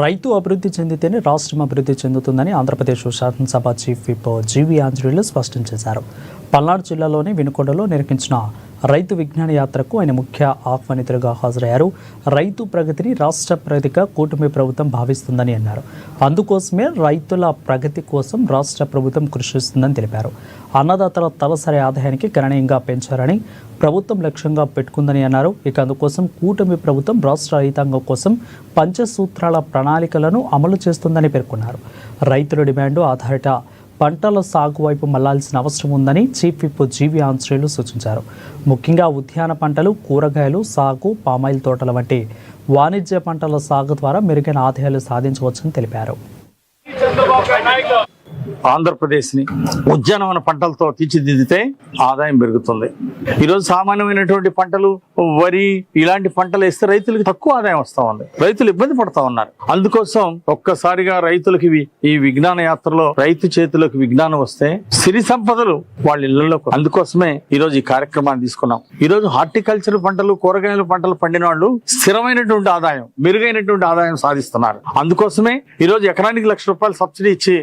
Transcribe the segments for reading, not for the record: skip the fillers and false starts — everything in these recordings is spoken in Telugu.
రైతు అభివృద్ధి చెందితేనే రాష్ట్రం అభివృద్ధి చెందుతుందని ఆంధ్రప్రదేశ్ శాసనసభ చీఫ్ విప్ జీవీ ఆంజనేయులు స్పష్టం చేశారు. పల్నాడు జిల్లాలోని వినుకొండలో నిర్వహించిన రైతు విజ్ఞాన యాత్రకు ఆయన ముఖ్య ఆహ్వానితులుగా హాజరయ్యారు. రైతు ప్రగతిని రాష్ట్ర ప్రగతిగా కూటమి ప్రభుత్వం భావిస్తుందని అన్నారు. అందుకోసమే రైతుల ప్రగతి కోసం రాష్ట్ర ప్రభుత్వం కృషి చేస్తుందని తెలిపారు. అన్నదాతల తలసరి ఆదాయానికి గణనీయంగా పెంచారని ప్రభుత్వం లక్ష్యంగా పెట్టుకుందని అన్నారు. ఇక అందుకోసం కూటమి ప్రభుత్వం రాష్ట్ర రైతాంగం కోసం పంచసూత్రాల ప్రణాళికలను అమలు చేస్తుందని పేర్కొన్నారు. రైతుల డిమాండ్ ఆధారిత పంటల సాగు వైపు మళ్లాల్సిన అవసరం ఉందని చీఫ్ విప్ జీవీ ఆంజనేయులు సూచించారు. ముఖ్యంగా ఉద్యాన పంటలు, కూరగాయలు సాగు, పామాయిల్ తోటల వంటి వాణిజ్య పంటల సాగు ద్వారా మెరుగైన ఆదాయాలు సాధించవచ్చని తెలిపారు. ఆంధ్రప్రదేశ్ని ఉద్యానవన పంటలతో తీర్చిదిద్దితే ఆదాయం పెరుగుతుంది. ఈరోజు సామాన్యమైనటువంటి పంటలు, వరి ఇలాంటి పంటలు వేస్తే రైతులకు తక్కువ ఆదాయం వస్తూ ఉంది. రైతులు ఇబ్బంది పడతా ఉన్నారు. అందుకోసం ఒక్కసారిగా రైతులకి ఈ విజ్ఞాన యాత్రలో రైతు చేతిలోకి విజ్ఞానం వస్తే సిరి సంపదలు వాళ్ళ ఇళ్లలో. అందుకోసమే ఈరోజు ఈ కార్యక్రమాన్ని తీసుకున్నాం. ఈరోజు హార్టికల్చర్ పంటలు, కూరగాయల పంటలు పండిన వాళ్ళు స్థిరమైనటువంటి ఆదాయం, మెరుగైనటువంటి ఆదాయం సాధిస్తున్నారు. అందుకోసమే ఈరోజు ఎకరానికి ₹1,00,000 సబ్సిడీ ఇచ్చి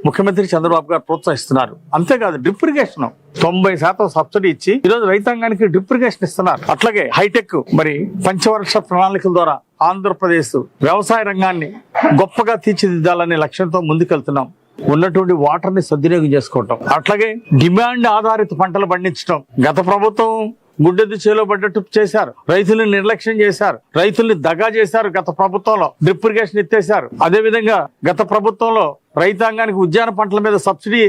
ముఖ్యమంత్రి చంద్రబాబు గారు ప్రోత్సహిస్తున్నారు. అంతేకాదు డ్రిప్ ఇరిగేషన్ 90% సబ్సిడీ ఇచ్చి ఈరోజు రైతాంగానికి డ్రిప్ ఇరిగేషన్ ఇస్తున్నారు. అట్లాగే హైటెక్ పంచవర్ష ప్రణాళికల ద్వారా ఆంధ్రప్రదేశ్ వ్యవసాయ రంగాన్ని గొప్పగా తీర్చిదిద్దాలనే లక్ష్యంతో ముందుకెళ్తున్నాం. ఉన్నటువంటి వాటర్ ని సద్వినియోగం చేసుకోవటం, అట్లాగే డిమాండ్ ఆధారిత పంటలు పండించడం. గత ప్రభుత్వం గుడ్డెద్దు చేలో పడ్డట్టు చేశారు. రైతులను నిర్లక్ష్యం చేశారు, రైతుల్ని దగా చేశారు. గత ప్రభుత్వంలో డ్రిప్ ఇరిగేషన్ ఎత్తేశారు. అదే విధంగా గత ప్రభుత్వంలో రైతాంగానికి ఉద్యాన పంటల మీద సబ్సిడీ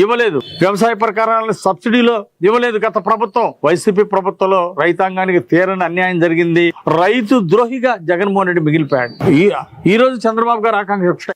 ఇవ్వలేదు, వ్యవసాయ ప్రకారాలను సబ్సిడీలో ఇవ్వలేదు. గత ప్రభుత్వం వైసీపీ ప్రభుత్వంలో రైతాంగానికి తీరని అన్యాయం జరిగింది. రైతు ద్రోహిగా జగన్మోహన్ రెడ్డి మిగిలిపోయాడు. ఈ రోజు చంద్రబాబు గారు ఆకాంక్ష